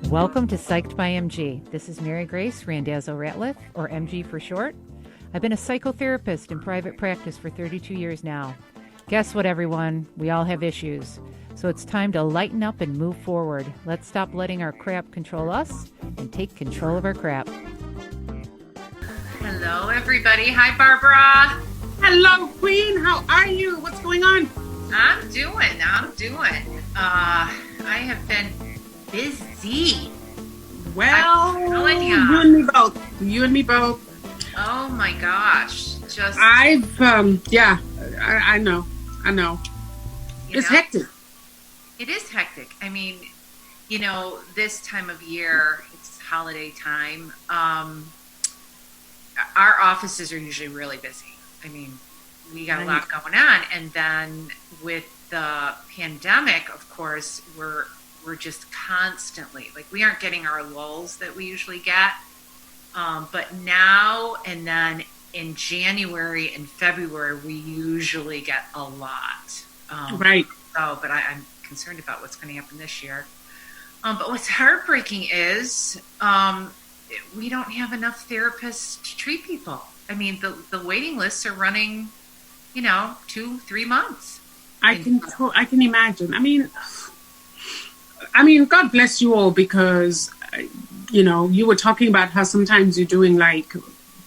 Welcome to Psyched by MG. This is Mary Grace Randazzo-Ratliff, or MG for short. I've been a psychotherapist in private practice for 32 years now. Guess what, everyone? We all have issues. So it's time to lighten up and move forward. Let's stop letting our crap control us and take control of our crap. Hello, everybody. Hi, Barbara. Hello, Queen. How are you? What's going on? I'm doing. I have been busy. Well, you and me both. Oh my gosh. I know. It's hectic. It is hectic. I mean, this time of year, it's holiday time. Our offices are usually really busy. I mean, we got a lot going on. And then with the pandemic, of course, we're just constantly, we aren't getting our lulls that we usually get. But now and then in January and February, we usually get a lot. Right. But I'm concerned about what's going to happen this year. But what's heartbreaking is we don't have enough therapists to treat people. I mean, the waiting lists are running, 2-3 months. I can imagine. I mean, God bless you all, because, you were talking about how sometimes you're doing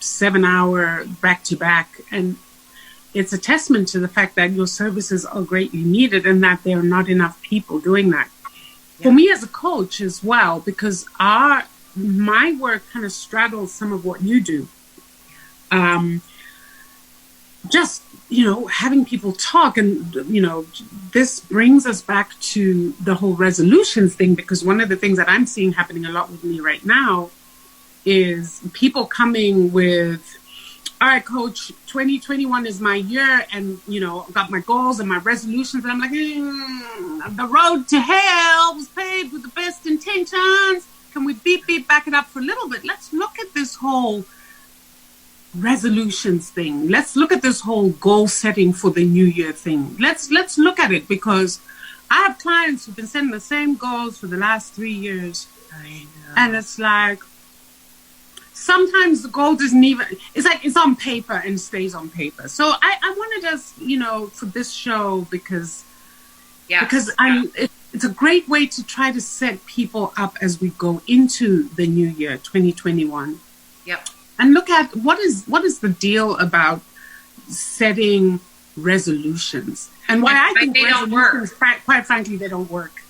7-hour back-to-back, and it's a testament to the fact that your services are greatly needed and that there are not enough people doing that. Yeah. For me as a coach as well, because my work kind of straddles some of what you do. Just, having people talk, and, this brings us back to the whole resolutions thing, because one of the things that I'm seeing happening a lot with me right now is people coming with, all right, coach, 2021 is my year, and, I've got my goals and my resolutions, and I'm like, the road to hell was paved with the best intentions. Can we back it up for a little bit? Let's look at this whole resolutions thing. Let's look at this whole goal setting for the new year thing. Let's look at it, because I have clients who've been setting the same goals for the last 3 years. I know. And it's sometimes the goal doesn't even, it's on paper and stays on paper. So I wanted us, for this show, because it's a great way to try to set people up as we go into the new year, 2021. Yep. And look at what is the deal about setting resolutions, and why I think resolutions, quite frankly, they don't work.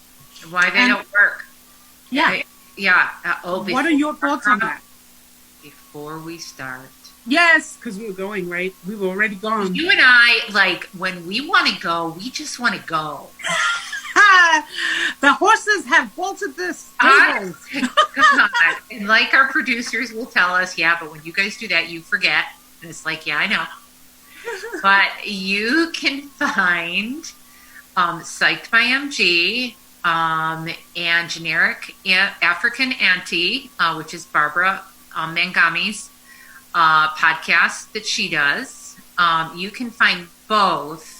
Why they don't work? Yeah. What are your thoughts on that? Before we start. Yes, because we were going, right? We were already gone. You and I, when we want to go, we just want to go. The horses have bolted the stables. Come on. And like our producers will tell us, but when you guys do that, you forget. And it's I know. But you can find Psyched by MG and Generic African Auntie, which is Barbara Mangami's podcast that she does. You can find both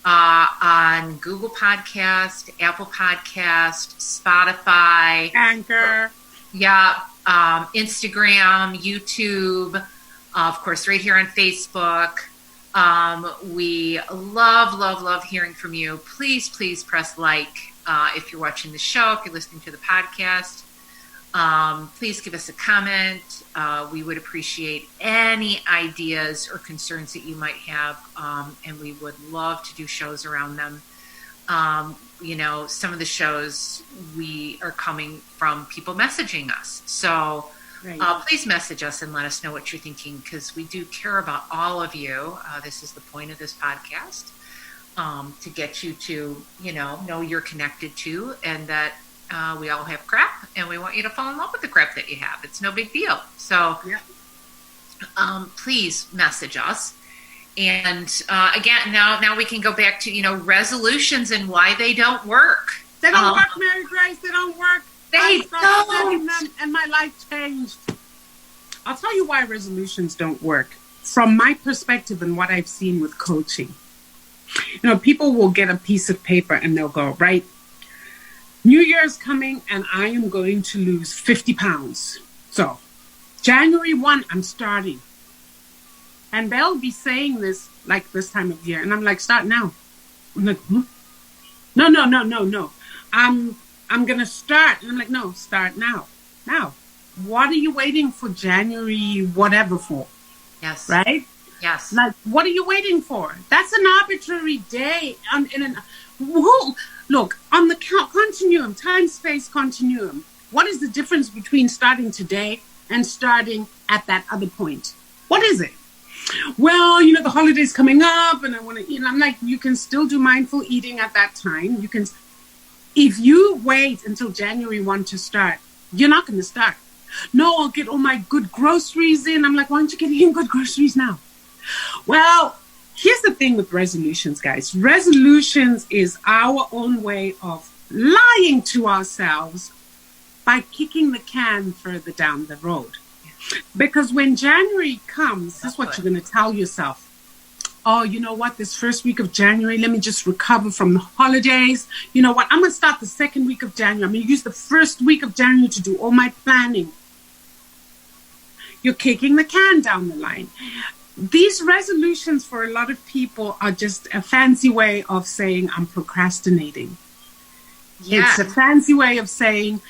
on Google Podcast, Apple Podcast, Spotify, Anchor, Instagram, YouTube, of course, right here on Facebook. We love hearing from you. Please press if you're watching the show, if you're listening to the podcast. Please give us a comment. We would appreciate any ideas or concerns that you might have, and we would love to do shows around them. Some of the shows we are coming from people messaging us. So please message us and let us know what you're thinking, because we do care about all of you. This is the point of this podcast, to get you to, know you're connected to, and that we all have crap, and we want you to fall in love with the crap that you have. It's no big deal. So please message us. And again, now we can go back to, resolutions and why they don't work. They don't work, Mary Grace. They don't work. They don't. Them, and my life changed. I'll tell you why resolutions don't work. From my perspective and what I've seen with coaching. You know, people will get a piece of paper and they'll go, right, New Year's coming and I am going to lose 50 pounds. So January 1, I'm starting. And they'll be saying this like this time of year. And I'm like, start now. I'm like, no. I'm going to start. And I'm like, no, start now. Now, what are you waiting for January whatever for? Yes. Right? Yes. Like, what are you waiting for? That's an arbitrary day. Look, on the continuum, time-space continuum, what is the difference between starting today and starting at that other point? What is it? Well, you know, the holiday's coming up and I want to eat. And I'm like, you can still do mindful eating at that time. You can, if you wait until January 1 to start, you're not going to start. No, I'll get all my good groceries in. I'm like, why don't you get in good groceries now? Well, here's the thing with resolutions, guys. Resolutions is our own way of lying to ourselves by kicking the can further down the road. Because when January comes, this is what you're going to tell yourself. Oh, you know what? This first week of January, let me just recover from the holidays. You know what? I'm going to start the second week of January. I'm going to use the first week of January to do all my planning. You're kicking the can down the line. These resolutions for a lot of people are just a fancy way of saying I'm procrastinating. Yeah. It's a fancy way of saying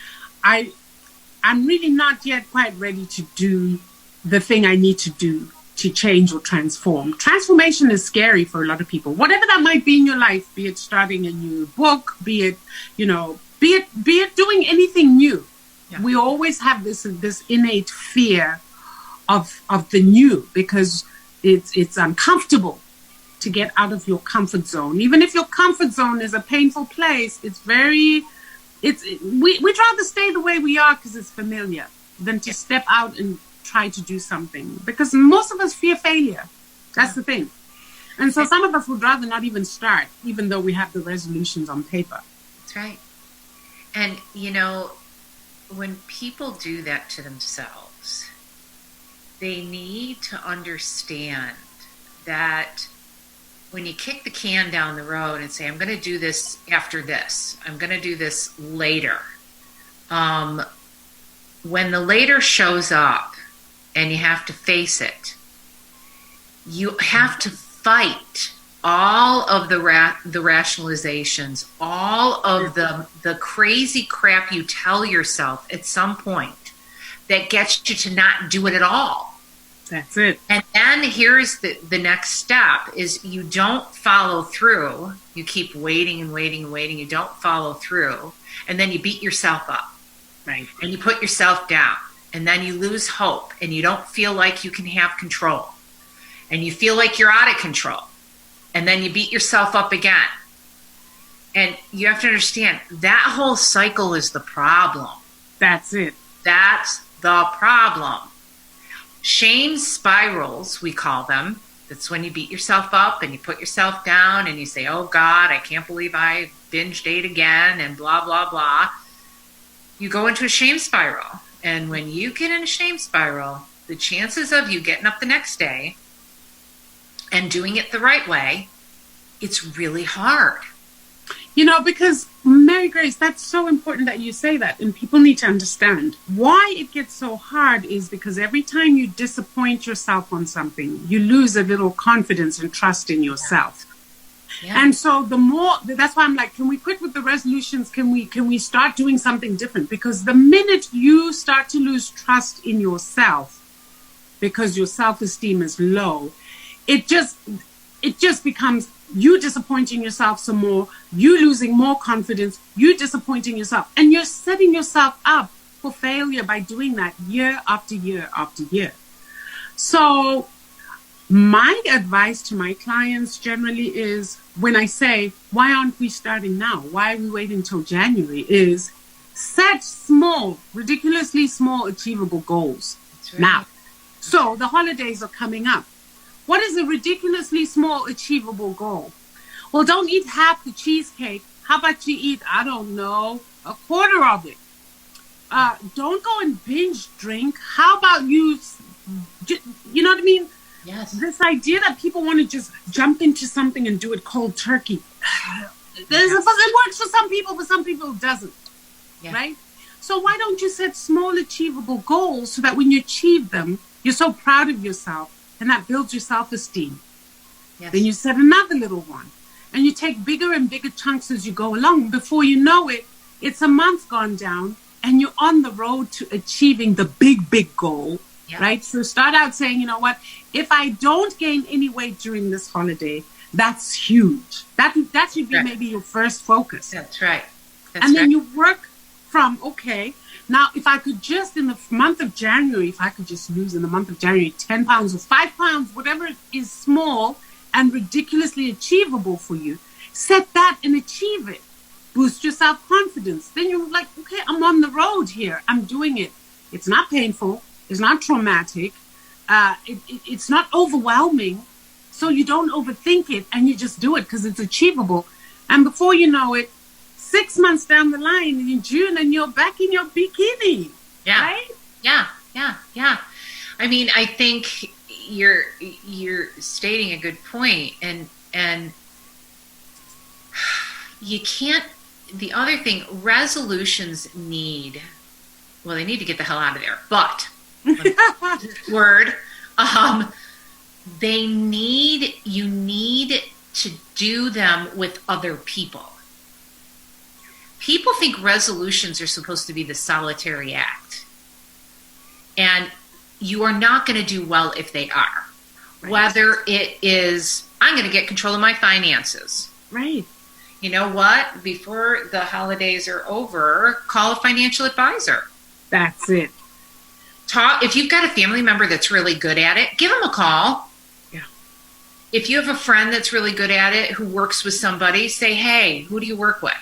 I'm really not yet quite ready to do the thing I need to do to change or transform. Transformation is scary for a lot of people. Whatever that might be in your life, be it starting a new book, be it, you know, be it doing anything new. Yeah. We always have this innate fear of the new because it's uncomfortable to get out of your comfort zone. Even if your comfort zone is a painful place, we'd rather stay the way we are because it's familiar than to step out and try to do something, because most of us fear failure. That's the thing. And so some of us would rather not even start, even though we have the resolutions on paper. That's right. And, you know, when people do that to themselves, they need to understand that when you kick the can down the road and say, I'm going to do this after this, I'm going to do this later. When the later shows up and you have to face it, you have to fight all of the rationalizations, all of the crazy crap you tell yourself at some point that gets you to not do it at all. That's it. And then here's the next step is you don't follow through. You keep waiting and waiting and waiting. You don't follow through. And then you beat yourself up. Right. And you put yourself down. And then you lose hope. And you don't feel like you can have control. And you feel like you're out of control. And then you beat yourself up again. And you have to understand, that whole cycle is the problem. That's it. That's the problem. Shame spirals, we call them. That's when you beat yourself up and you put yourself down and you say, oh God, I can't believe I binged ate again and blah, blah, blah. You go into a shame spiral. And when you get in a shame spiral, the chances of you getting up the next day and doing it the right way, it's really hard. You know, because Mary Grace, that's so important that you say that, and people need to understand why it gets so hard is because every time you disappoint yourself on something, you lose a little confidence and trust in yourself. Yeah. And so that's why I'm like, can we quit with the resolutions? Can we start doing something different? Because the minute you start to lose trust in yourself because your self-esteem is low, it just becomes you disappointing yourself some more, you losing more confidence, you disappointing yourself, and you're setting yourself up for failure by doing that year after year after year. So my advice to my clients generally is, when I say, why aren't we starting now? Why are we waiting until January? Is set small, ridiculously small, achievable goals now. So the holidays are coming up. What is a ridiculously small, achievable goal? Well, don't eat half the cheesecake. How about you eat, I don't know, a quarter of it? Don't go and binge drink. How about you know what I mean? Yes. This idea that people want to just jump into something and do it cold turkey. It works for some people, but some people it doesn't. Yeah. Right? So why don't you set small, achievable goals so that when you achieve them, you're so proud of yourself, and that builds your self-esteem. Yes. Then you set another little one, and you take bigger and bigger chunks as you go along. Before you know it, it's a month gone down, and you're on the road to achieving the big, big goal. Yep. Right? So start out saying, you know what, if I don't gain any weight during this holiday, that's huge. That should be maybe your first focus. That's right. And then you work from, okay, now if I could just in the month of January, if I could just lose in the month of January 10 pounds or 5 pounds, whatever is small and ridiculously achievable for you, set that and achieve it. Boost your self-confidence. Then you're like, okay, I'm on the road here. I'm doing it. It's not painful. It's not traumatic. It's not overwhelming. So you don't overthink it and you just do it because it's achievable. And before you know it, 6 months down the line in June, and you're back in your bikini. Yeah. Right? Yeah. I mean, I think you're stating a good point, and you can't. The other thing, resolutions need. Well, they need to get the hell out of there. But word, you need to do them with other people. People think resolutions are supposed to be the solitary act. And you are not going to do well if they are. Right. Whether it is, I'm going to get control of my finances. Right. You know what? Before the holidays are over, call a financial advisor. That's it. If you've got a family member that's really good at it, give them a call. Yeah. If you have a friend that's really good at it who works with somebody, say, hey, who do you work with?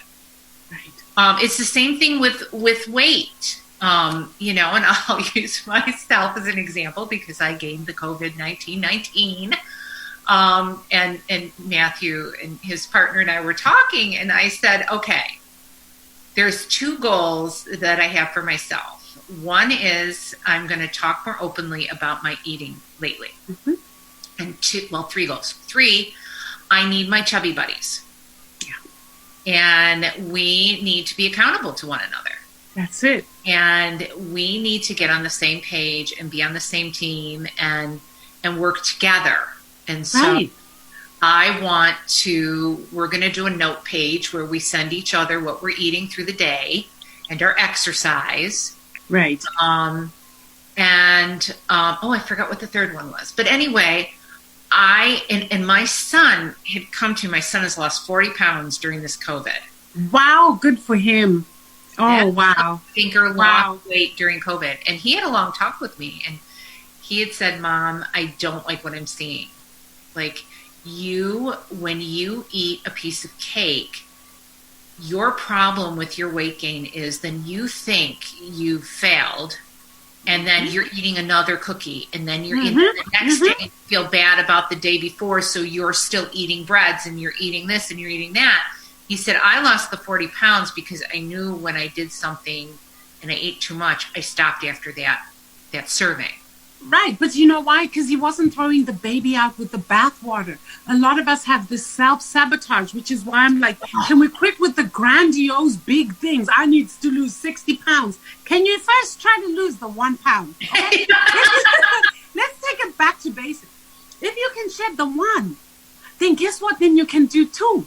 Right. It's the same thing with weight. And I'll use myself as an example because I gained the COVID-19. And Matthew and his partner and I were talking, and I said, okay, there's 2 goals that I have for myself. One is I'm going to talk more openly about my eating lately. Mm-hmm. And 3 goals. 3, I need my chubby buddies. Yeah. And we need to be accountable to one another. That's it. And we need to get on the same page and be on the same team and work together. And so right. We're going to do a note page where we send each other what we're eating through the day and our exercise. Right. I forgot what the third one was. But anyway, my son my son has lost 40 pounds during this COVID. Wow. Good for him. Oh, wow. Thinker lost weight during COVID. And he had a long talk with me, and he had said, Mom, I don't like what I'm seeing. Like, when you eat a piece of cake, your problem with your weight gain is then you think you've failed, and then you're eating another cookie, and then you're eating the next day and you feel bad about the day before, so you're still eating breads, and you're eating this, and you're eating that. He said, I lost the 40 pounds because I knew when I did something and I ate too much, I stopped after that serving. Right, but you know why? Because he wasn't throwing the baby out with the bathwater. A lot of us have this self-sabotage, which is why I'm like, can we quit with the grandiose big things? I need to lose 60 pounds. Can you first try to lose the 1 pound? Okay? Let's take it back to basics. If you can shed the 1, then guess what? Then you can do 2.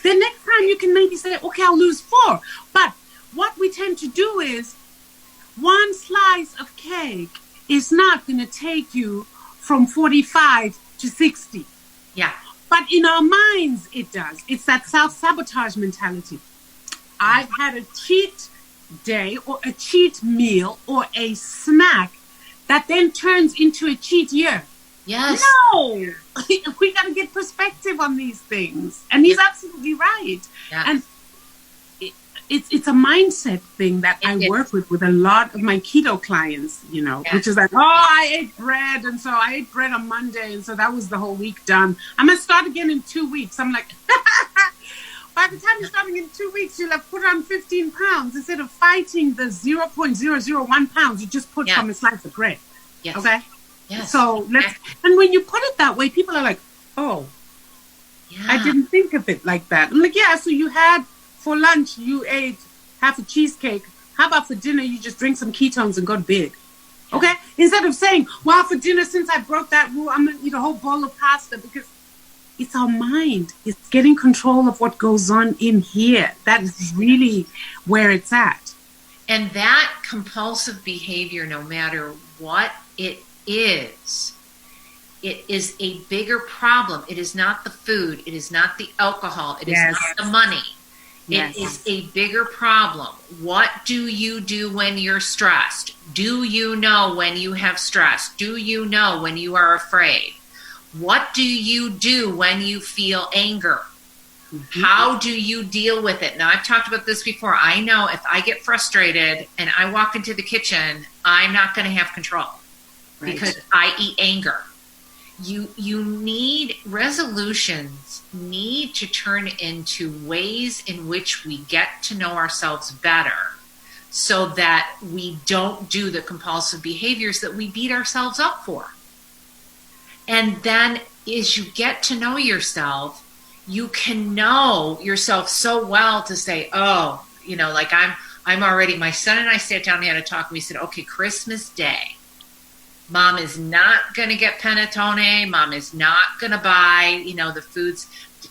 The next time you can maybe say, okay, I'll lose 4. But what we tend to do is 1 slice of cake is not going to take you from 45 to 60. Yeah. But in our minds, it does. It's that self-sabotage mentality. I've had a cheat day or a cheat meal or a snack that then turns into a cheat year. Yes. No! We got to get perspective on these things. And he's absolutely right. Yes. And it's a mindset thing that I work with a lot of my keto clients, which is like, I ate bread. And so I ate bread on Monday. And so that was the whole week done. I'm going to start again in 2 weeks. I'm like, by the time you're starting in 2 weeks, you'll have put on 15 pounds. Instead of fighting the 0.001 pounds, you just put from a slice of bread. Yes. Okay? Yes. So and when you put it that way, people are like, oh, Yeah. I didn't think of it like that. I'm like, yeah, so you had, for lunch, you ate half a cheesecake. How about for dinner, you just drink some ketones and go to bed? Okay? Instead of saying, well, for dinner, since I broke that rule, I'm going to eat a whole bowl of pasta, because it's our mind. It's getting control of what goes on in here. That is really where it's at. And that compulsive behavior, no matter what it is a bigger problem. It is not the food. It is not the alcohol. It is not the money. It is a bigger problem. What do you do when you're stressed? Do you know when you have stress? Do you know when you are afraid? What do you do when you feel anger? Mm-hmm. How do you deal with it? Now, I've talked about this before. I know if I get frustrated and I walk into the kitchen, I'm not going to have control because I eat anger. You need resolutions need to turn into ways in which we get to know ourselves better so that we don't do the compulsive behaviors that we beat ourselves up for. And then as you get to know yourself, you can know yourself so well to say, oh, like I'm already, my son and I sat down and had a talk and we said, okay, Christmas Day, Mom is not going to get panettone. Mom is not going to buy, the foods.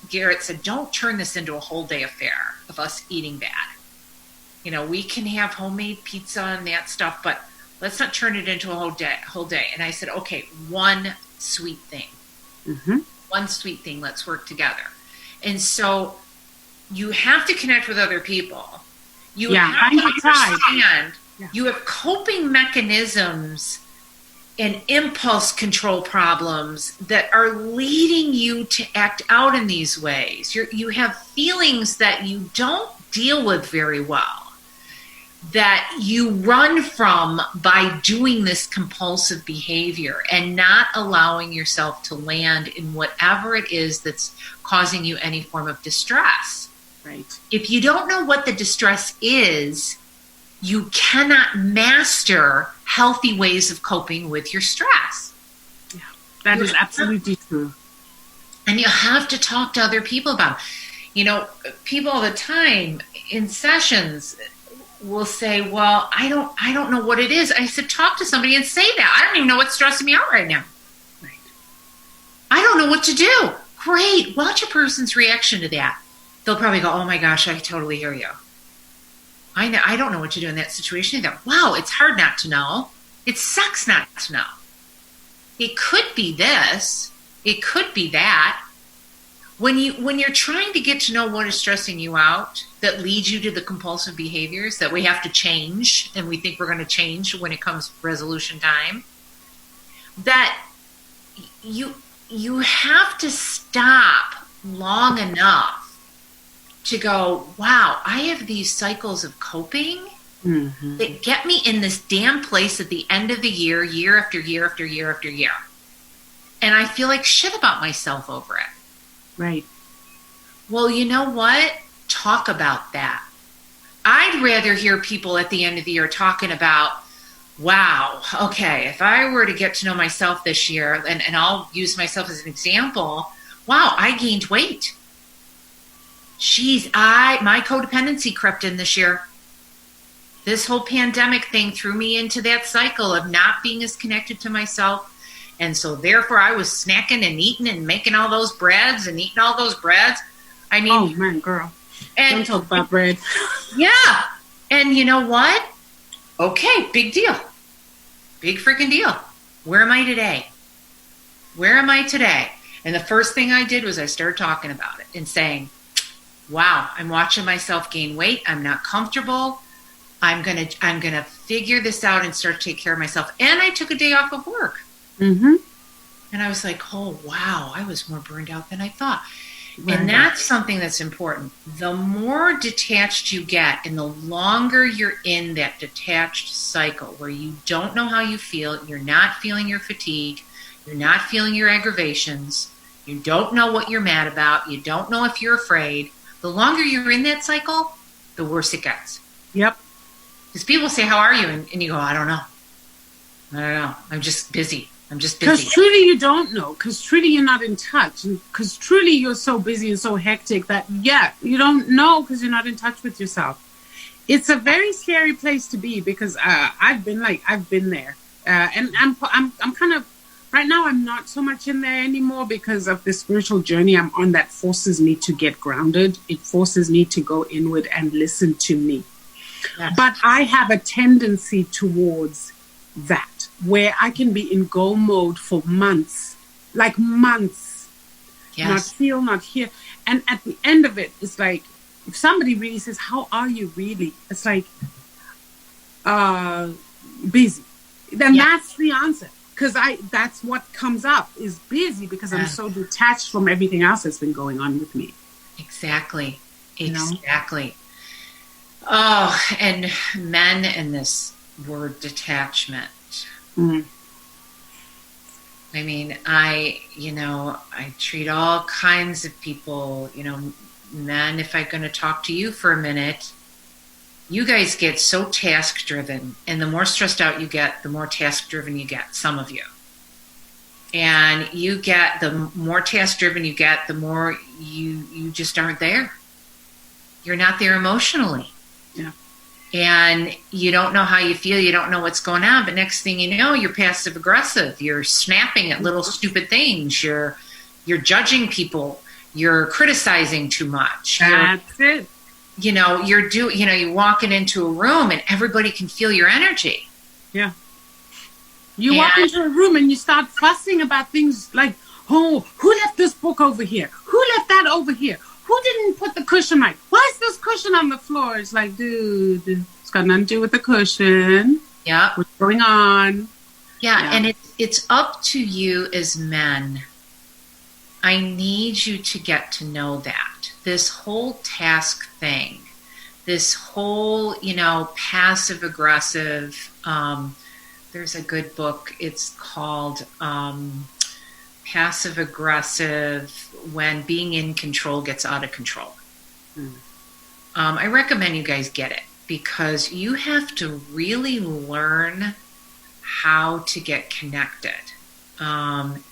Garrett said, don't turn this into a whole day affair of us eating bad. We can have homemade pizza and that stuff, but let's not turn it into a whole day. And I said, okay, one sweet thing. Mm-hmm. One sweet thing. Let's work together. And so you have to connect with other people. You have to understand you have coping mechanisms and impulse control problems that are leading you to act out in these ways. You have feelings that you don't deal with very well, that you run from by doing this compulsive behavior and not allowing yourself to land in whatever it is that's causing you any form of distress. Right. If you don't know what the distress is, you cannot master healthy ways of coping with your stress. Yeah, that is absolutely true. And you have to talk to other people about it. People all the time in sessions will say, well, I don't know what it is. I said, talk to somebody and say that. I don't even know what's stressing me out right now. Right. I don't know what to do. Great. Watch a person's reaction to that. They'll probably go, oh my gosh, I totally hear you. I don't know what to do in that situation either. Wow, it's hard not to know. It sucks not to know. It could be this. It could be that. When you're trying to get to know what is stressing you out that leads you to the compulsive behaviors that we have to change and we think we're going to change when it comes resolution time, that you have to stop long enough to go, wow, I have these cycles of coping that get me in this damn place at the end of the year after year after year after year. And I feel like shit about myself over it. Right. Well, you know what? Talk about that. I'd rather hear people at the end of the year talking about, wow, okay, if I were to get to know myself this year, and I'll use myself as an example, wow, I gained weight. Geez, my codependency crept in this year. This whole pandemic thing threw me into that cycle of not being as connected to myself. And so therefore I was snacking and eating and making all those breads and eating all those breads. I mean, oh man, girl, don't talk about bread. Yeah. And you know what? Okay, big deal. Big freaking deal. Where am I today? Where am I today? And the first thing I did was I started talking about it and saying, wow, I'm watching myself gain weight. I'm not comfortable. I'm gonna figure this out and start to take care of myself. And I took a day off of work. Mm-hmm. And I was like, oh, wow, I was more burned out than I thought. Right. And that's something that's important. The more detached you get and the longer you're in that detached cycle where you don't know how you feel, you're not feeling your fatigue, you're not feeling your aggravations, you don't know what you're mad about, you don't know if you're afraid, the longer you're in that cycle, the worse it gets. Yep. Because people say, how are you? And you go, I don't know. I'm just busy. I'm just Because busy. truly you don't know. Because truly you're not in touch. Because truly you're so busy and so hectic that, yeah, you don't know because you're not in touch with yourself. It's a very scary place to be because I've been there. And I'm kind of, right now I'm not so much in there anymore because of the spiritual journey I'm on that forces me to get grounded. It forces me to go inward and listen to me. Yes. But I have a tendency towards that, where I can be in go mode for months, like months, Yes. not feel, not hear. And at the end of it, it's like, if somebody really says, how are you really? It's like, busy. Then Yeah. that's the answer. Because that's what comes up is busy because I'm so detached from everything else that's been going on with me. Exactly. You know? Exactly. Oh, and men and this word detachment. Mm. I mean, I treat all kinds of people, men, if I'm going to talk to you for a minute, you guys get so task driven, and the more stressed out you get, the more task driven you get, some of you. And the more task driven you get, the more you just aren't there. You're not there emotionally. Yeah. And you don't know how you feel. You don't know what's going on. But next thing you know, you're passive aggressive. You're snapping at little stupid things. You're judging people. You're criticizing too much. That's it. You're walking into a room and everybody can feel your energy. Yeah. You walk into a room and you start fussing about things like, oh, who left this book over here? Who left that over here? Who didn't put the cushion right? Why is this cushion on the floor? It's like, dude, it's got nothing to do with the cushion. Yeah. What's going on? Yeah. And it's up to you as men. I need you to get to know that. This whole task thing, this whole, passive aggressive, there's a good book. It's called Passive Aggressive When Being in Control Gets Out of Control. I recommend you guys get it because you have to really learn how to get connected. And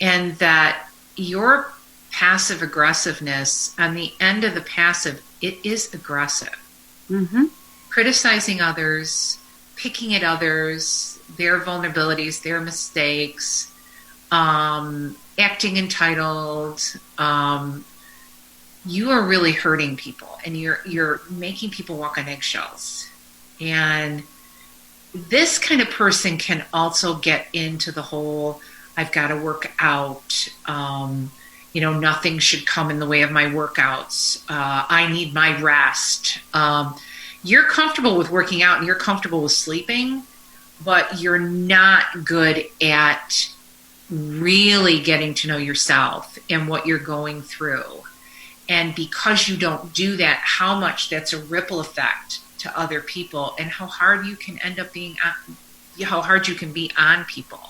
that your passive aggressiveness, on the end of the passive, it is aggressive. Mm-hmm. Criticizing others, picking at others, their vulnerabilities, their mistakes, acting entitled. You are really hurting people, and you're making people walk on eggshells. And this kind of person can also get into the whole, I've got to work out. Nothing should come in the way of my workouts. I need my rest. You're comfortable with working out and you're comfortable with sleeping, but you're not good at really getting to know yourself and what you're going through. And because you don't do that, how much that's a ripple effect to other people and how hard you can end up being, how hard you can be on people.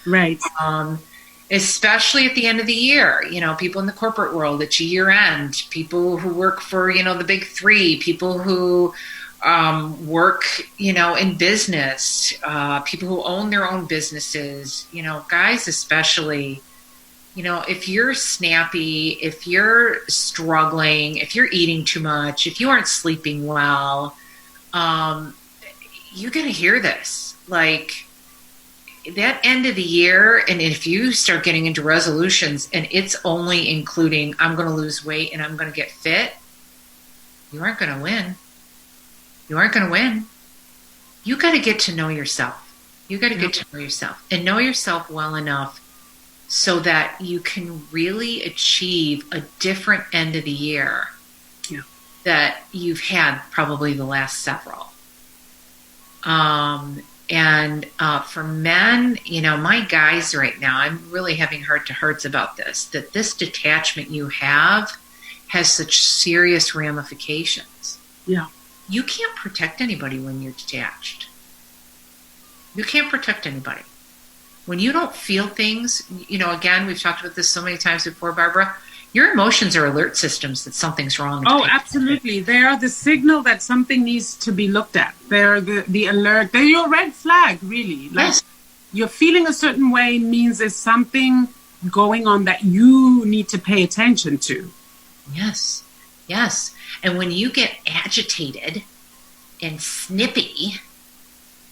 Right. Especially at the end of the year, people in the corporate world, it's year end, people who work for, the big three, people who work, in business, people who own their own businesses, guys especially, if you're snappy, if you're struggling, if you're eating too much, if you aren't sleeping well, you're going to hear this. Like, that end of the year, and if you start getting into resolutions and it's only including I'm going to lose weight and I'm going to get fit, you aren't going to win. You aren't going to win. You got to get to know yourself. You got to get to know yourself and know yourself well enough so that you can really achieve a different end of the year that you've had probably the last several. And for men, my guys right now, I'm really having heart-to-hearts about this, that this detachment you have has such serious ramifications. Yeah. You can't protect anybody when you're detached. You can't protect anybody. When you don't feel things, again, we've talked about this so many times before, Barbara, your emotions are alert systems that something's wrong. Oh, absolutely. They are the signal that something needs to be looked at. They're the alert. They're your red flag, really. Like, yes. you're feeling a certain way means there's something going on that you need to pay attention to. Yes. Yes. And when you get agitated and snippy,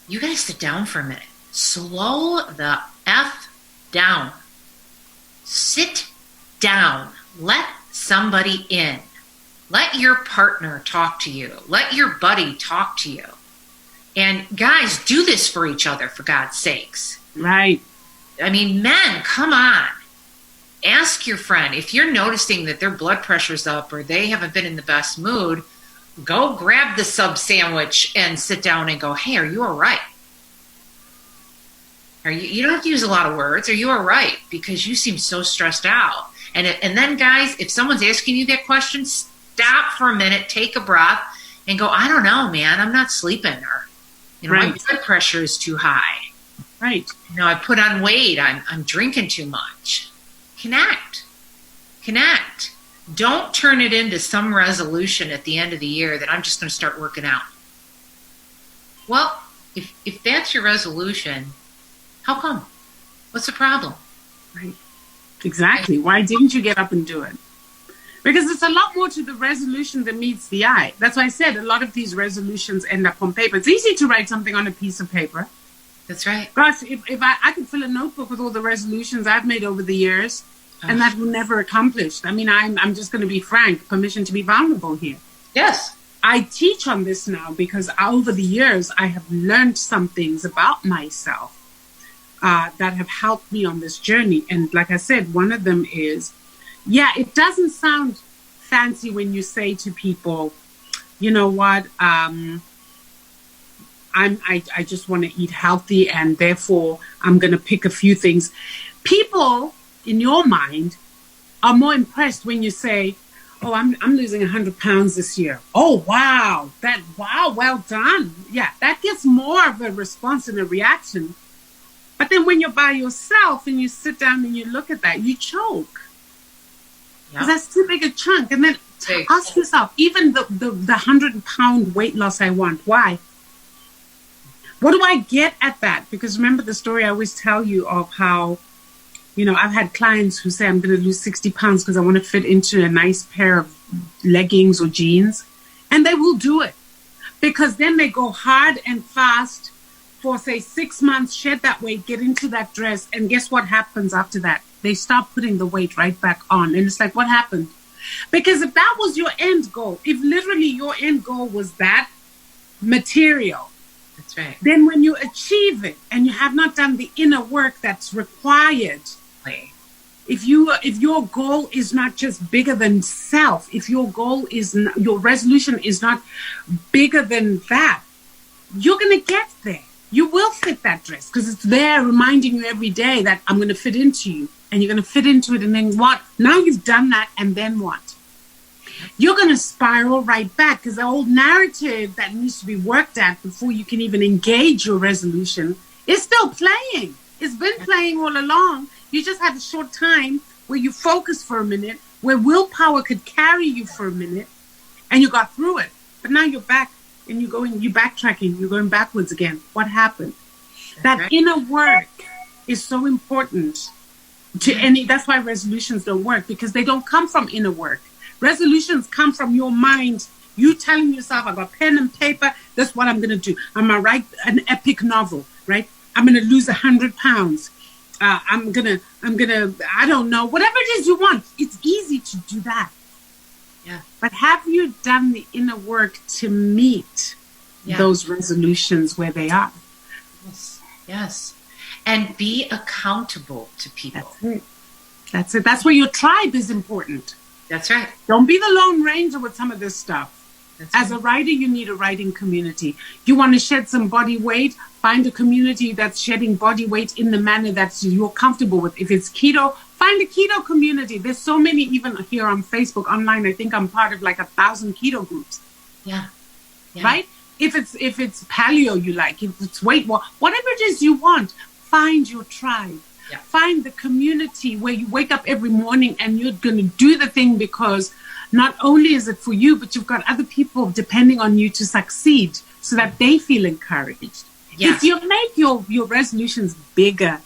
you got to sit down for a minute. Slow the F down. Sit down. Let somebody in. Let your partner talk to you. Let your buddy talk to you. And guys, do this for each other, for God's sakes. Right. I mean, men, come on. Ask your friend, if you're noticing that their blood pressure's up or they haven't been in the best mood, go grab the sub sandwich and sit down and go, hey, are you all right? You don't have to use a lot of words. Are you all right? Because you seem so stressed out. And then, guys, if someone's asking you that question, stop for a minute, take a breath, and go, I don't know, man. I'm not sleeping. Or, right. My blood pressure is too high. Right. I put on weight. I'm drinking too much. Connect. Don't turn it into some resolution at the end of the year that I'm just going to start working out. Well, if that's your resolution, how come? What's the problem? Right. Exactly. Why didn't you get up and do it? Because it's a lot more to the resolution than meets the eye. That's why I said a lot of these resolutions end up on paper. It's easy to write something on a piece of paper. That's right. Gosh, if I could fill a notebook with all the resolutions I've made over the years, and that were never accomplished. I mean, I'm just going to be frank, permission to be vulnerable here. Yes. I teach on this now because over the years, I have learned some things about myself that have helped me on this journey. And like I said, one of them is, it doesn't sound fancy when you say to people, you know what, I just want to eat healthy and therefore I'm going to pick a few things. People in your mind are more impressed when you say, oh, I'm losing 100 pounds this year. Oh, wow. Well done. Yeah, that gets more of a response and a reaction. But then when you're by yourself and you sit down and you look at that, you choke. Because that's too big a chunk. And then ask yourself, even the 100-pound weight loss I want, why? What do I get at that? Because remember the story I always tell you of how, I've had clients who say, I'm going to lose 60 pounds because I want to fit into a nice pair of leggings or jeans. And they will do it. Because then they go hard and fast for, say, 6 months, shed that weight, get into that dress. And guess what happens after that? They start putting the weight right back on. And it's like, what happened? Because if that was your end goal, if literally your end goal was that material, that's right. Then when you achieve it and you have not done the inner work that's required, if your goal is not just bigger than self, if your goal is your resolution is not bigger than that, you're going to get there. You will fit that dress because it's there reminding you every day that I'm going to fit into you, and you're going to fit into it. And then what? Now you've done that, and then what? You're going to spiral right back because the old narrative that needs to be worked at before you can even engage your resolution is still playing. It's been playing all along. You just had a short time where you focused for a minute, where willpower could carry you for a minute, and you got through it. But now you're back, and you're backtracking. You're going backwards again. What happened? That inner work is so important to any. That's why resolutions don't work, because they don't come from inner work. Resolutions come from your mind. You telling yourself, I got pen and paper. That's what I'm going to do. I'm going to write an epic novel, right? I'm going to lose 100 pounds. I'm going to, I don't know, whatever it is you want. It's easy to do that. Yeah. But have you done the inner work to meet those resolutions where they are? Yes. And be accountable to people. That's it. That's where your tribe is important. That's right. Don't be the Lone Ranger with some of this stuff. As a writer, you need a writing community. You want to shed some body weight, find a community that's shedding body weight in the manner that you're comfortable with. If it's keto, find a keto community. There's so many, even here on Facebook, online. I think I'm part of like 1,000 keto groups. Yeah. Right? If it's paleo you like, if it's weight, whatever it is you want, find your tribe. Yeah. Find the community where you wake up every morning and you're going to do the thing because not only is it for you, but you've got other people depending on you to succeed so that they feel encouraged. Yes. If you make your resolutions bigger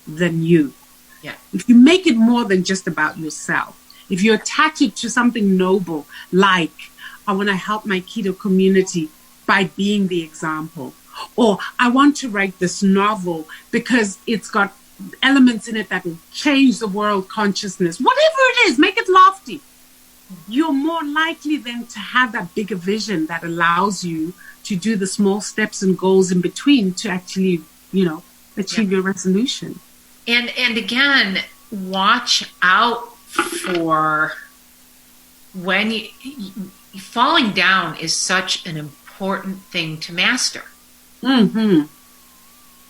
than you, Yeah. if you make it more than just about yourself, if you attach it to something noble, like I want to help my keto community by being the example, or I want to write this novel because it's got elements in it that will change the world consciousness, whatever it is, make it lofty. You're more likely then to have that bigger vision that allows you to do the small steps and goals in between to actually, achieve your resolution. And again, watch out for when falling down is such an important thing to master. Mm-hmm.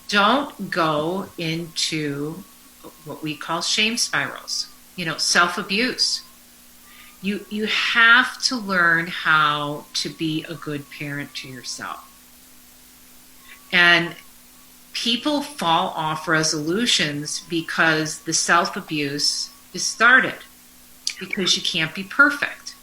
Don't go into what we call shame spirals, self-abuse. You have to learn how to be a good parent to yourself. And people fall off resolutions because the self-abuse is started, because you can't be perfect.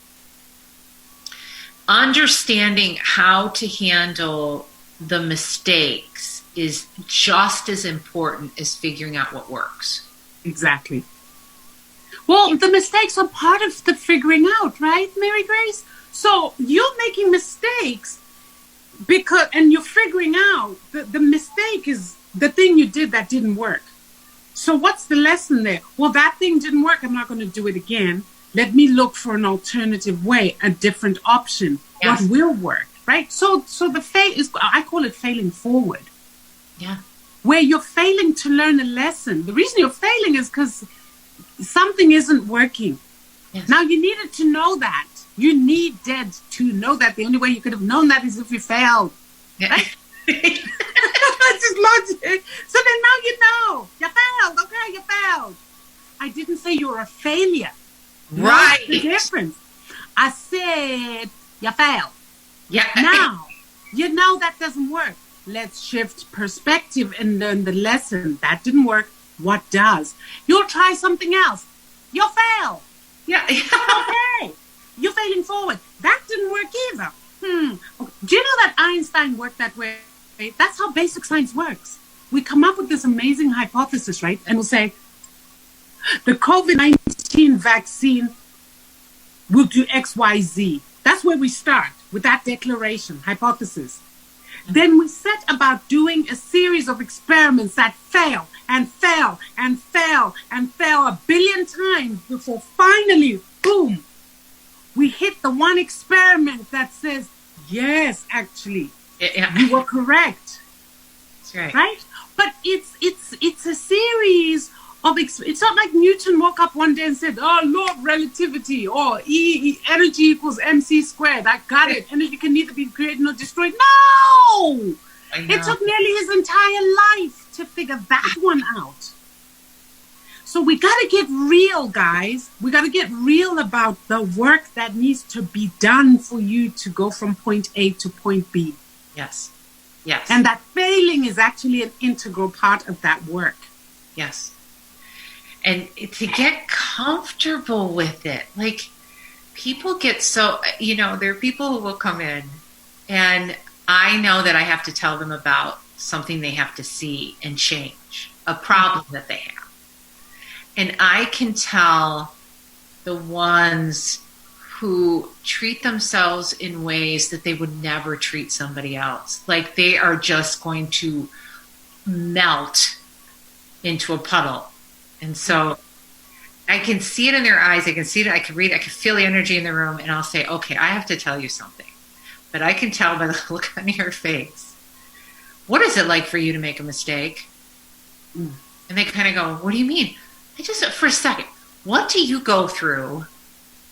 Understanding how to handle the mistakes is just as important as figuring out what works. Exactly. Well, the mistakes are part of the figuring out, right, Mary Grace? So you're making mistakes and you're figuring out the mistake is the thing you did that didn't work. So what's the lesson there? Well, that thing didn't work. I'm not going to do it again. Let me look for an alternative way, a different option. Yes. What will work, right? So the fail is, I call it failing forward. Yeah. Where you're failing to learn a lesson. The reason you're failing is because something isn't working. Yes. Now you needed to know that. You needed to know that. The only way you could have known that is if you failed. Yeah. Right? That's just logic. So then now you know. You failed. Okay, you failed. I didn't say you're a failure. Right. What's the difference? I said you failed. Yeah. Now, you know that doesn't work. Let's shift perspective and learn the lesson. That didn't work. What does? You'll try something else. You'll fail. Yeah. Okay. You're failing forward. That didn't work either. Do you know that Einstein worked that way? That's how basic science works. We come up with this amazing hypothesis, right? And we'll say, the COVID-19 vaccine will do X, Y, Z. That's where we start with that declaration, hypothesis. Then we set about doing a series of experiments that fail and fail and fail and fail 1 billion times before finally, boom, we hit the one experiment that says, yes, actually, you were correct. That's right. Right? But it's a series of, it's not like Newton woke up one day and said, oh, law of relativity, or energy equals mc squared. I got it. Energy can neither be created nor destroyed. No! It took nearly his entire life to figure that one out. So we got to get real, guys. We got to get real about the work that needs to be done for you to go from point A to point B. Yes. Yes. And that failing is actually an integral part of that work. Yes. And to get comfortable with it, like people get so, there are people who will come in and I know that I have to tell them about something they have to see and change, a problem that they have. And I can tell the ones who treat themselves in ways that they would never treat somebody else. Like they are just going to melt into a puddle. And so I can see it in their eyes. I can see it. I can read it. I can feel the energy in the room. And I'll say, okay, I have to tell you something. But I can tell by the look on your face. What is it like for you to make a mistake? And they kind of go, what do you mean? I just, for a second, what do you go through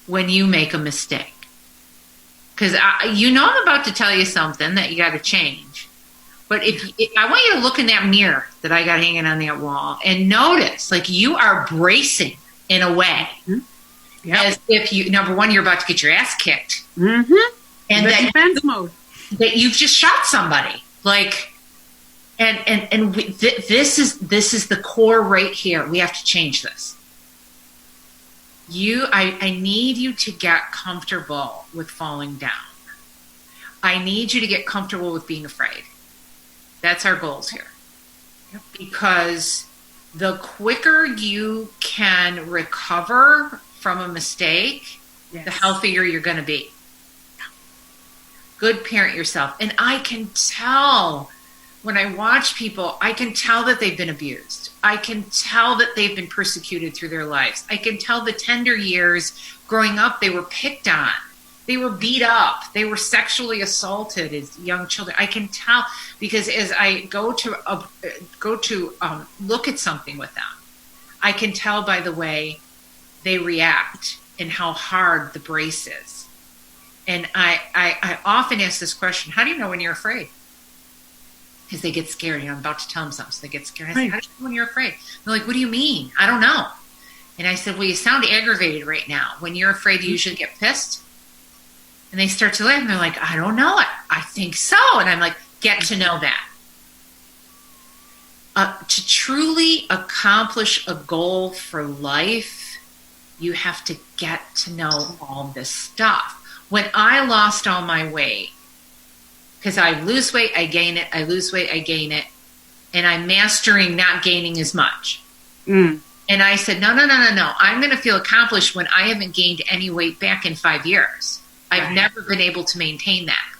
when you make a mistake? Because I'm about to tell you something that you got to change. But I want you to look in that mirror that I got hanging on that wall and notice, like you are bracing in a way, as if number one, you're about to get your ass kicked, and that defense mode, that you've just shot somebody, like. And this is the core right here. We have to change this. I need you to get comfortable with falling down. I need you to get comfortable with being afraid. That's our goals here. Because the quicker you can recover from a mistake, the healthier you're going to be. Good parent yourself. And I can tell when I watch people, I can tell that they've been abused. I can tell that they've been persecuted through their lives. I can tell the tender years growing up, they were picked on. They were beat up. They were sexually assaulted as young children. I can tell because as I go to look at something with them, I can tell by the way they react and how hard the brace is. And I often ask this question: how do you know when you're afraid? Because they get scared. I'm about to tell them something, so they get scared. I say, how do you know when you're afraid? They're like, what do you mean? I don't know. And I said, well, you sound aggravated right now. When you're afraid, you usually get pissed. And they start to laugh, and they're like, I don't know. I think so. And I'm like, get to know that. To truly accomplish a goal for life, you have to get to know all this stuff. When I lost all my weight, because I lose weight, I gain it, I lose weight, I gain it, and I'm mastering not gaining as much. And I said, no. I'm going to feel accomplished when I haven't gained any weight back in 5 years. I've never been able to maintain that.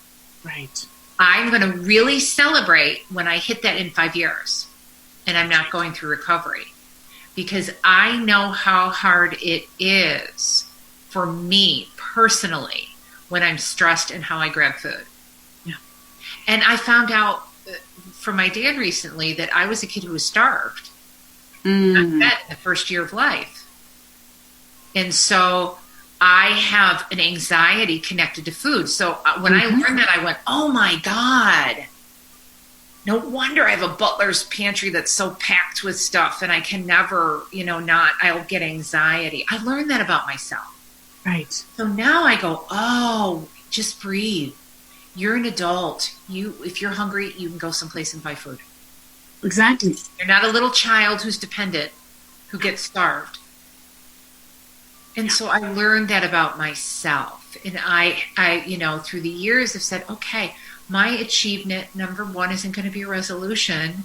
Right. I'm going to really celebrate when I hit that in 5 years and I'm not going through recovery, because I know how hard it is for me personally when I'm stressed and how I grab food. Yeah. And I found out from my dad recently that I was a kid who was starved. Not fed in the first year of life. And so I have an anxiety connected to food. So when I learned that, I went, oh my God, no wonder I have a butler's pantry that's so packed with stuff and I can never, I'll get anxiety. I learned that about myself. Right. So now I go, oh, just breathe. You're an adult. If you're hungry, you can go someplace and buy food. Exactly. You're not a little child who's dependent, who gets starved. And so I learned that about myself. And I through the years have said, okay, my achievement, number one, isn't going to be a resolution.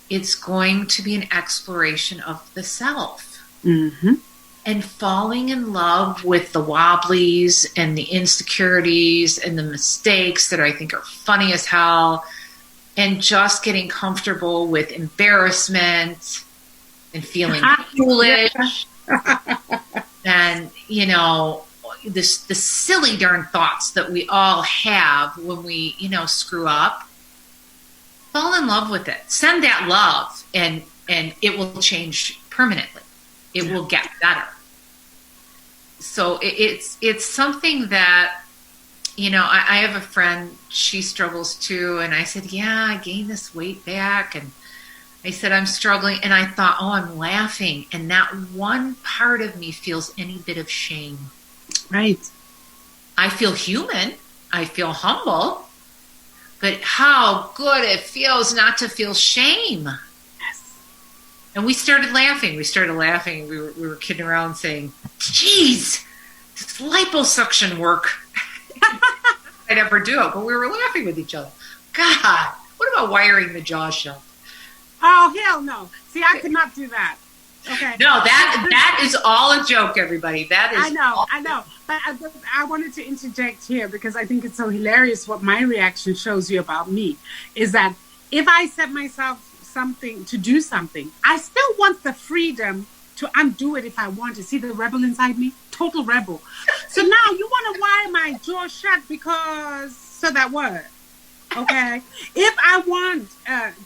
It's going to be an exploration of the self. And falling in love with the wobblies and the insecurities and the mistakes that I think are funny as hell, and just getting comfortable with embarrassment and feeling foolish. And, the silly darn thoughts that we all have when we, screw up. Fall in love with it. Send that love, and it will change permanently. It will get better. So it's something that, I have a friend, she struggles too. And I said, yeah, I gained this weight back. And I said, I'm struggling. And I thought, oh, I'm laughing. And not one part of me feels any bit of shame. Right. I feel human. I feel humble. But how good it feels not to feel shame. Yes. And we started laughing. We were kidding around saying, geez, this liposuction work. I'd ever do it. But we were laughing with each other. God, what about wiring the jaw shut? Oh, hell no. See, I could not do that. Okay. No, that is all a joke, everybody. That is. I know. But I wanted to interject here because I think it's so hilarious what my reaction shows you about me is that if I set myself something to do something, I still want the freedom to undo it if I want to. See the rebel inside me? Total rebel. So now you want to wire my jaw shut because, so that what? Okay. If I want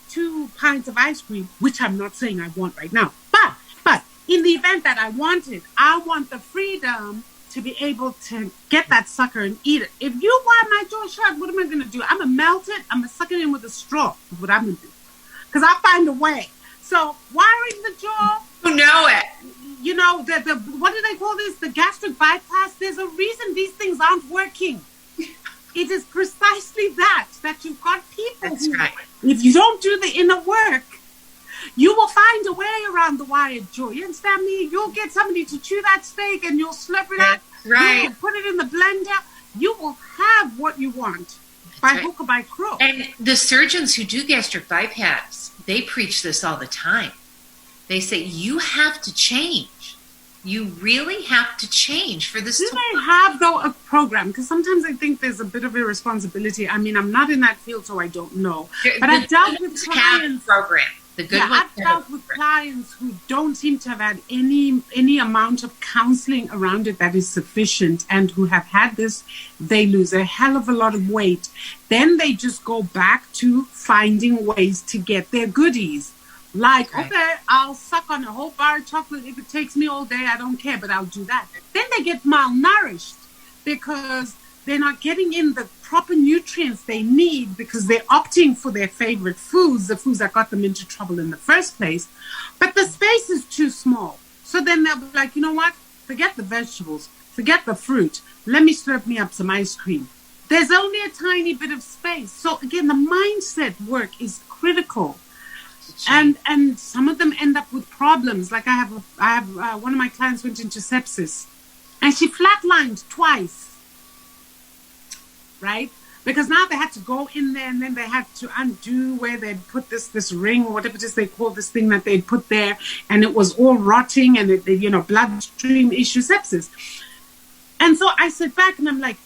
2 pints of ice cream, which I'm not saying I want right now, but in the event that I want it, I want the freedom to be able to get that sucker and eat it. If you wire my jaw shut, what am I going to do? I'm going to melt it. I'm going to suck it in with a straw. Is what I'm going to do. Because I'll find a way. So wiring the jaw. You know it. The what do they call this? The gastric bypass. There's a reason these things aren't working. It is precisely that you've got people That's who, right. if you don't do the inner work, you will find a way around the wired jaw. You understand me? You'll get somebody to chew that steak and you'll slurp it up. That's right. You'll put it in the blender. You will have what you want. by hook or by crook. And the surgeons who do gastric bypass, they preach this all the time. They say, you have to change. You really have to change for this. Do they have, though, a program? Because sometimes I think there's a bit of irresponsibility. I mean, I'm not in that field, so I don't know. But I've dealt with clients. Program. The good ones I've dealt with clients who don't seem to have had any amount of counseling around it that is sufficient, and who have had this. They lose a hell of a lot of weight. Then they just go back to finding ways to get their goodies. Like, right. Okay, I'll suck on a whole bar of chocolate if it takes me all day. I don't care, but I'll do that. Then they get malnourished because they're not getting in the proper nutrients they need because they're opting for their favorite foods, the foods that got them into trouble in the first place. But the space is too small. So then they'll be like, you know what? Forget the vegetables. Forget the fruit. Let me slurp me up some ice cream. There's only a tiny bit of space. So again, the mindset work is critical. And some of them end up with problems. Like I have one of my clients went into sepsis, and she flatlined twice. Right? Because now they had to go in there, and then they had to undo where they'd put this ring or whatever it is they call this thing that they'd put there, and it was all rotting, and it, bloodstream issue, sepsis. And so I sit back and I'm like,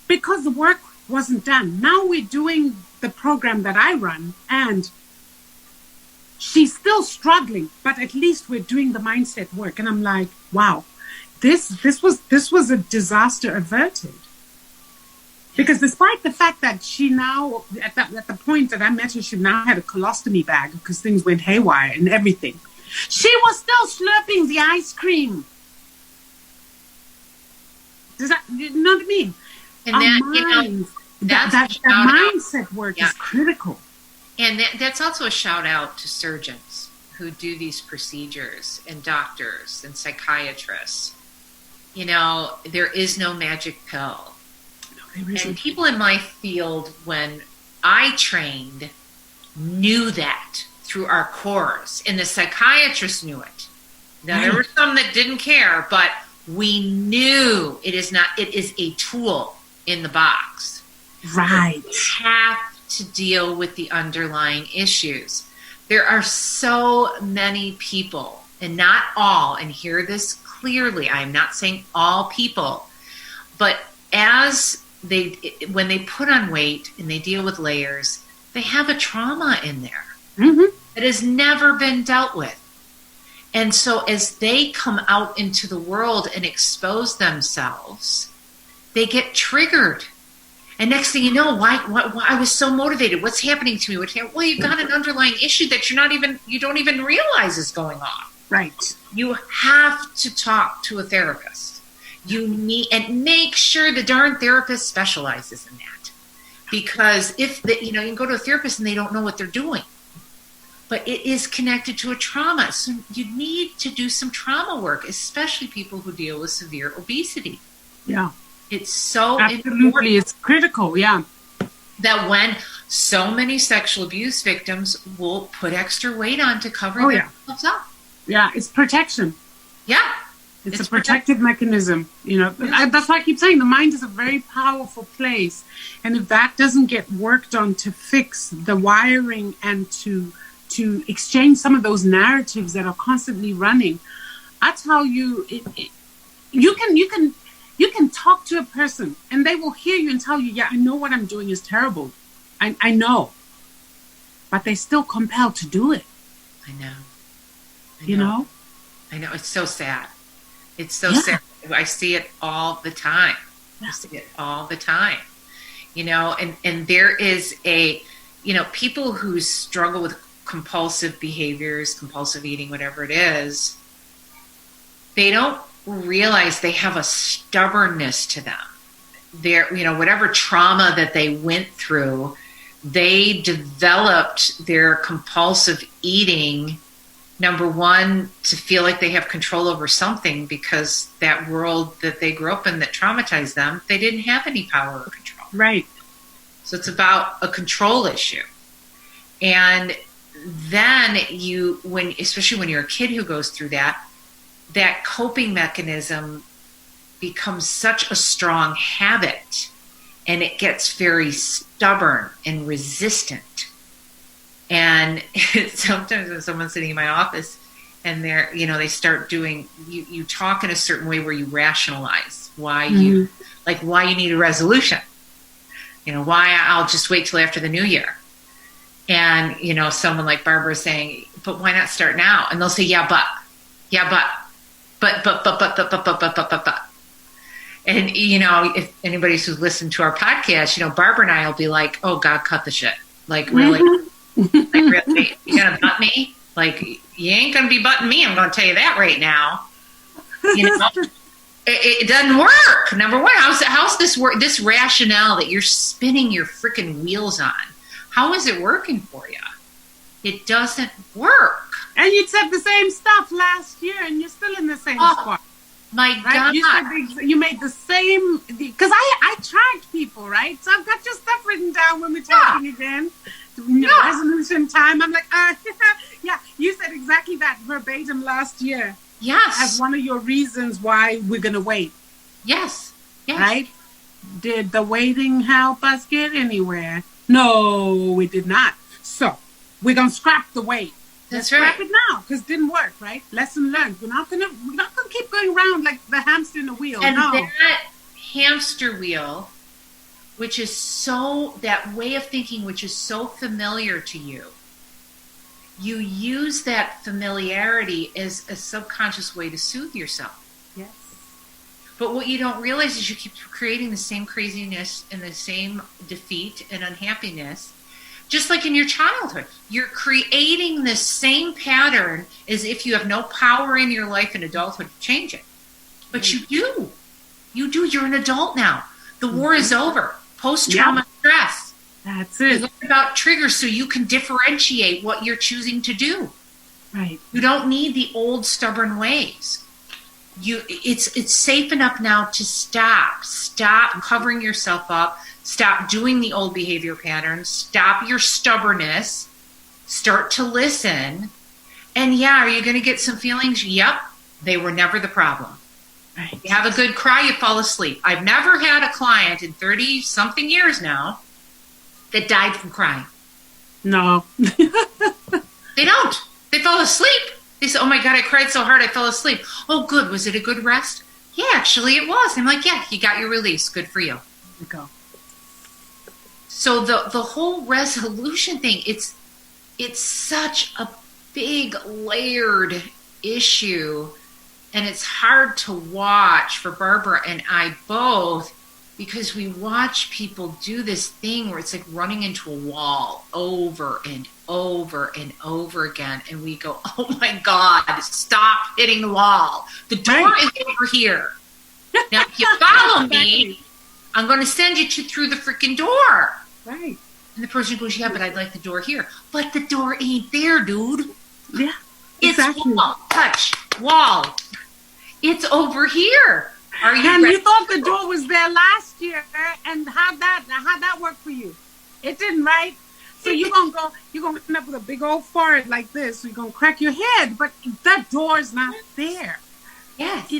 because the work wasn't done. Now we're doing the program that I run, and she's still struggling, but at least we're doing the mindset work. And I'm like, wow, this was a disaster averted. Because despite the fact that she now, at the point that I met her, she now had a colostomy bag because things went haywire and everything. She was still slurping the ice cream. Does that, you know what I mean? And that mindset work is critical. And that's also a shout out to surgeons who do these procedures, and doctors and psychiatrists. There is no magic pill. And people in my field, when I trained, knew that through our course, and the psychiatrists knew it. Now, there were some that didn't care, but we knew it is a tool in the box. Right. We have to deal with the underlying issues. There are so many people, and not all, and hear this clearly, I'm not saying all people, but when they put on weight and they deal with layers, they have a trauma in there that has never been dealt with. And so as they come out into the world and expose themselves, they get triggered. And next thing you know, why I was so motivated. What's happening to me? Well, you've got an underlying issue that you don't even realize is going on. Right. You have to talk to a therapist. And make sure the darn therapist specializes in that. Because you can go to a therapist and they don't know what they're doing. But it is connected to a trauma. So you need to do some trauma work, especially people who deal with severe obesity. Yeah. It's so absolutely important. It's critical, yeah. That when so many sexual abuse victims will put extra weight on to cover themselves up. Yeah, it's protection. Yeah. It's a protective mechanism. That's why I keep saying the mind is a very powerful place. And if that doesn't get worked on to fix the wiring and to exchange some of those narratives that are constantly running, I tell you, you can talk to a person and they will hear you and tell you, yeah, I know what I'm doing is terrible. I know. But they're still compelled to do it. I know. I know. It's so sad. It's so sad. I see it all the time. And there is people who struggle with compulsive behaviors, compulsive eating, whatever it is, they don't realize they have a stubbornness to them. Whatever trauma that they went through, they developed their compulsive eating, number one, to feel like they have control over something, because that world that they grew up in that traumatized them, they didn't have any power or control. Right. So it's about a control issue. And then especially when you're a kid who goes through that coping mechanism becomes such a strong habit. and it gets very stubborn and resistant. And sometimes when someone's sitting in my office and they start doing, you talk in a certain way where you rationalize why you need a resolution. Why I'll just wait till after the new year. And, someone like Barbara is saying, but why not start now? And they'll say, but. And, if anybody who's listened to our podcast, Barbara and I will be like, oh God, cut the shit. Like, really? Like, really? You gonna butt me? Like, you ain't gonna be butting me. I'm gonna tell you that right now. It doesn't work. Number one, how's this work? This rationale that you're spinning your freaking wheels on, how is it working for you? It doesn't work. And you said the same stuff last year, and you're still in the same spot. My God! You made the same, because I tracked people, right? So I've got your stuff written down when we're talking again. Resolution time. I'm like, yeah. You said exactly that verbatim last year. Yes. As one of your reasons why we're gonna wait. Yes. Yes. Right? Did the waiting help us get anywhere? No, it did not. So we're gonna scrap the wait. That's right. Scrap it now because it didn't work. Right? Lesson learned. We're not gonna keep going around like the hamster in the wheel. And no. that hamster wheel, which is that way of thinking, which is so familiar to you. You use that familiarity as a subconscious way to soothe yourself. Yes. But what you don't realize is you keep creating the same craziness and the same defeat and unhappiness. Just like in your childhood, you're creating the same pattern as if you have no power in your life in adulthood to change it. But you do. You do. You're an adult now. The war is over. Post-trauma stress. That's it. You learn about triggers so you can differentiate what you're choosing to do. Right. You don't need the old stubborn ways. It's safe enough now to stop covering yourself up, stop doing the old behavior patterns, stop your stubbornness, start to listen. And are you going to get some feelings? Yep. They were never the problem. Right. You have a good cry, you fall asleep. I've never had a client in 30 something years now that died from crying. No. They don't. They fall asleep. They say, oh my God, I cried so hard I fell asleep. Oh, good. Was it a good rest? Yeah, actually it was. I'm like, yeah, you got your release. Good for you. There you go. So the whole resolution thing, it's such a big layered issue, and it's hard to watch for Barbara and I both, because we watch people do this thing where it's like running into a wall over and over and over again, and we go, oh my God, stop hitting the wall. The door is over here. Now, if you follow me, I'm going to send you through the freaking door. Right. And the person goes, yeah, but I'd like the door here. But the door ain't there, dude. Yeah, exactly. It's wall, touch, wall. It's over here. Are you and ready? You thought the door was there last year, and how'd that work for you? It didn't, right? So you're gonna end up with a big old forehead like this. So you're gonna crack your head, but that door's not there. Yes.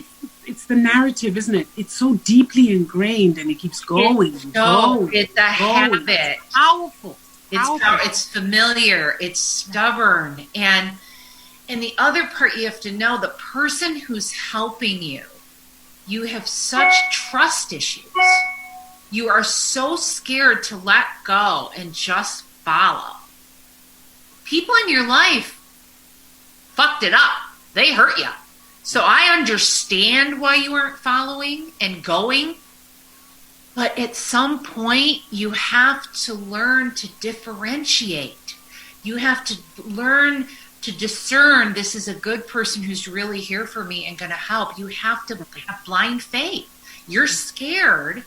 It's the narrative, isn't it? It's so deeply ingrained, and it keeps going. It's a habit. Powerful. It's familiar. It's stubborn. And the other part you have to know, the person who's helping you have such trust issues. You are so scared to let go and just follow. People in your life fucked it up. They hurt you. So I understand why you aren't following and going. But at some point, you have to learn to differentiate. You have to learn to discern, this is a good person who's really here for me and going to help. You have to have blind faith. You're scared.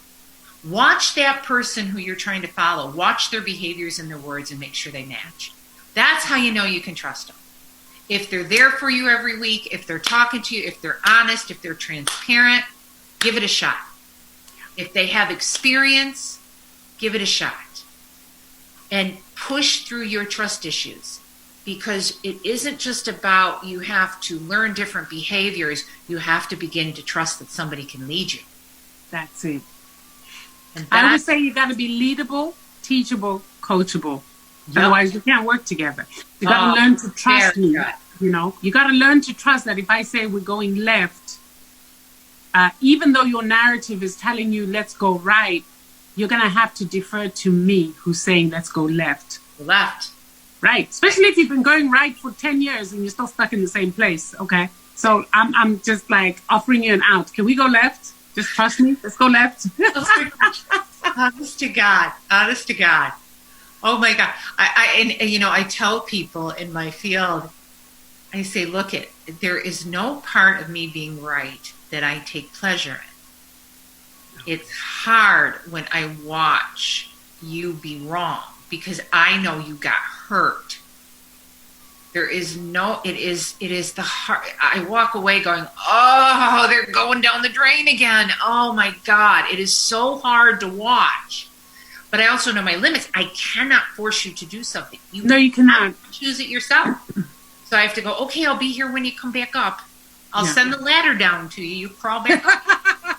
Watch that person who you're trying to follow. Watch their behaviors and their words and make sure they match. That's how you know you can trust them. If they're there for you every week, if they're talking to you, if they're honest, if they're transparent, give it a shot. If they have experience, give it a shot. And push through your trust issues. Because it isn't just about you have to learn different behaviors. You have to begin to trust that somebody can lead you. That's it. I always say you got to be leadable, teachable, coachable. Yep. Otherwise, you can't work together. You got to learn to trust me. Good. You know, you got to learn to trust that if I say we're going left, even though your narrative is telling you let's go right, you're going to have to defer to me who's saying let's go left. Left. Right. Especially if you've been going right for 10 years and you're still stuck in the same place. Okay. So I'm just like offering you an out. Can we go left? Just trust me. Let's go left. Honest to God. Honest to God. Oh my God. I tell people in my field, I say, look, there is no part of me being right that I take pleasure in. It's hard when I watch you be wrong because I know you got hurt. It is the heart. I walk away going, oh, they're going down the drain again. Oh my God. It is so hard to watch. But I also know my limits. I cannot force you to do something. No, you cannot. Choose it yourself. So I have to go, okay, I'll be here when you come back up. I'll send the ladder down to you. You crawl back up.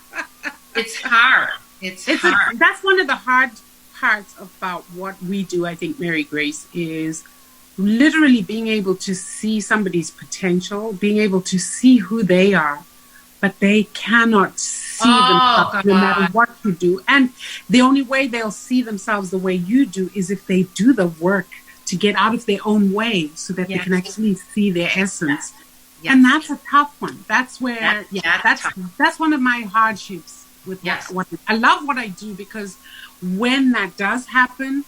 It's hard. It's hard. That's one of the hard parts about what we do, I think, Mary Grace, is literally being able to see somebody's potential, being able to see who they are, but they cannot see themselves no matter what you do. And the only way they'll see themselves the way you do is if they do the work to get out of their own way so that they can actually see their essence. Yes. And that's a tough one. That's where, that's one of my hardships with what I love what I do, because when that does happen,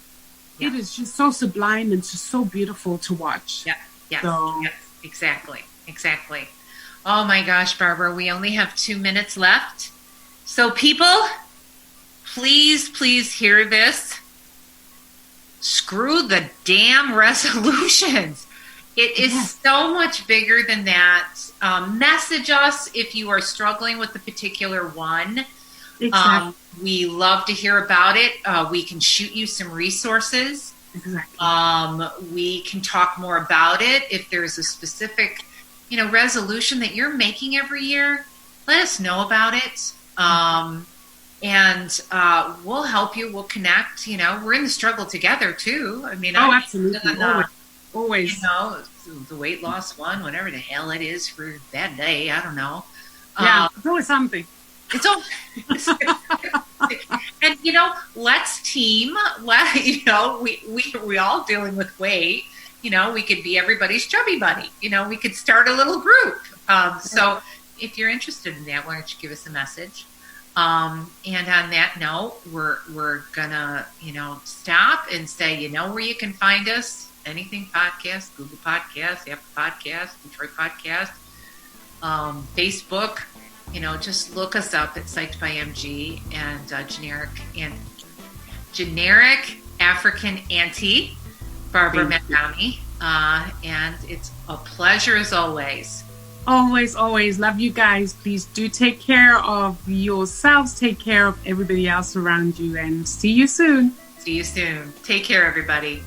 it is just so sublime and just so beautiful to watch. Yes, exactly. Oh my gosh, Barbara, we only have 2 minutes left. So people, please hear this. Screw the damn resolutions. It is so much bigger than that. Message us if you are struggling with a particular one. Exactly. We love to hear about it. We can shoot you some resources. Exactly. We can talk more about it. If there's a specific, resolution that you're making every year, let us know about it. And we'll help you. We'll connect. We're in the struggle together too. I mean, absolutely. Always. The weight loss one, whatever the hell it is for that day. I don't know. Yeah, it's always something. It's all, and let's team. We all dealing with weight. We could be everybody's chubby buddy. We could start a little group. So if you're interested in that, why don't you give us a message? And on that note, we're gonna stop and say where you can find us. Anything podcast, Google Podcast, Apple Podcast, Detroit Podcast, Facebook. Just look us up at Psyched by MG and generic African auntie Barbara Mandami. And it's a pleasure as always. Always love you guys. Please do take care of yourselves, take care of everybody else around you, and see you soon. Take care, everybody.